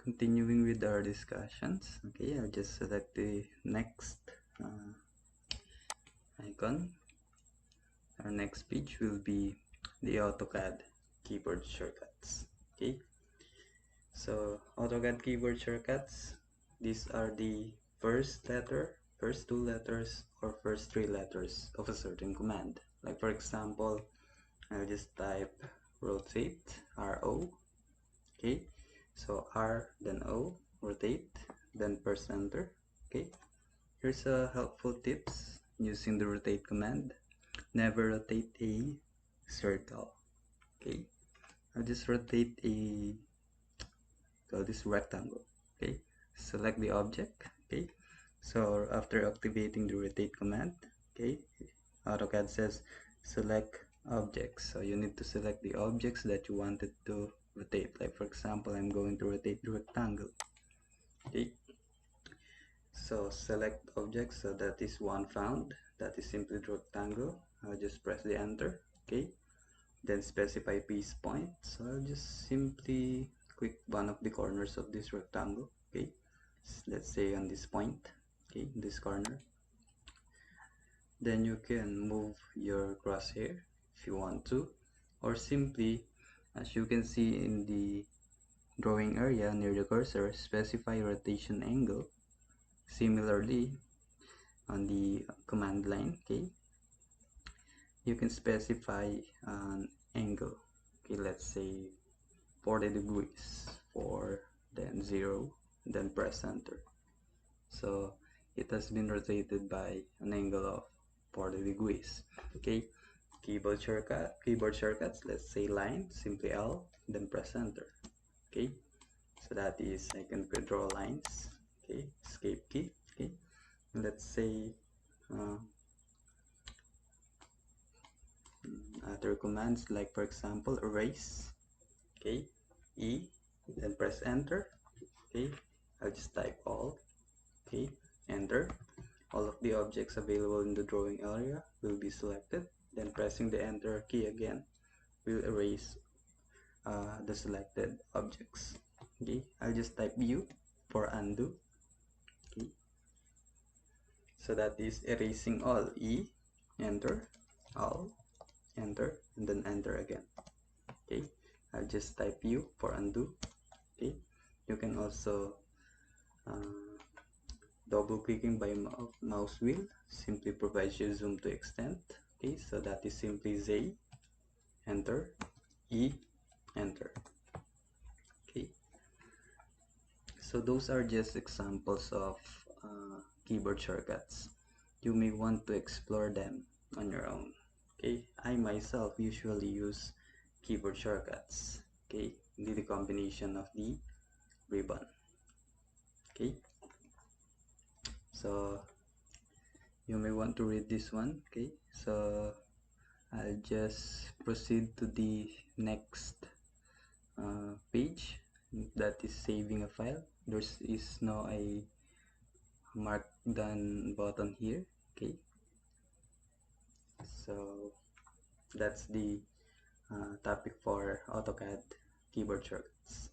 continuing with our discussions. Okay, I'll just select the next icon. Our next page will be the AutoCAD keyboard shortcuts. Okay, so AutoCAD keyboard shortcuts, these are the first two letters, or first three letters of a certain command. Like for example, I'll just type rotate, RO. Okay, so R, then O, rotate, then press enter. Okay, here's a helpful tips using the rotate command. Never rotate a circle. Okay, I'll just rotate this rectangle. Okay, select the object. Okay, so after activating the rotate command, okay, AutoCAD says select objects. So you need to select the objects that you wanted to rotate. Like for example, I'm going to rotate the rectangle. Okay, so select objects. So that is one found, that is simply the rectangle. I'll just press the enter. Okay, then specify piece point. So I'll just simply click one of the corners of this rectangle. Okay, let's say on this point. Okay, this corner. Then you can move your crosshair if you want to, or simply, as you can see in the drawing area near the cursor, specify rotation angle. Similarly, on the command line, okay, you can specify an angle. Okay, let's say 40 degrees, 4, then 0, then press enter. So it has been rotated by an angle of 40 degrees. Okay, keyboard shortcuts, let's say line, simply L, then press enter. Okay, so that is, I can draw lines. Okay, escape key. Okay, let's say other commands, like for example erase. Okay, E, then press enter. Okay, I'll just type all. Okay, enter. All of the objects available in the drawing area will be selected. Then pressing the enter key again will erase the selected objects. Okay, I'll just type U for undo. Okay, so that is erasing all. E, enter, all, enter, and then enter again. Okay, I'll just type U for undo. Okay, you can also double clicking by mouse wheel simply provides you zoom to extent. Okay, so that is simply Z, enter, E, enter. Okay, so those are just examples of keyboard shortcuts. You may want to explore them on your own. Okay, I myself usually use keyboard shortcuts. Okay, the combination of the ribbon. Okay, so you may want to read this one. Okay, so I'll just proceed to the next page, that is saving a file. There is no a mark done button here. Okay, so that's the topic for AutoCAD keyboard shortcuts.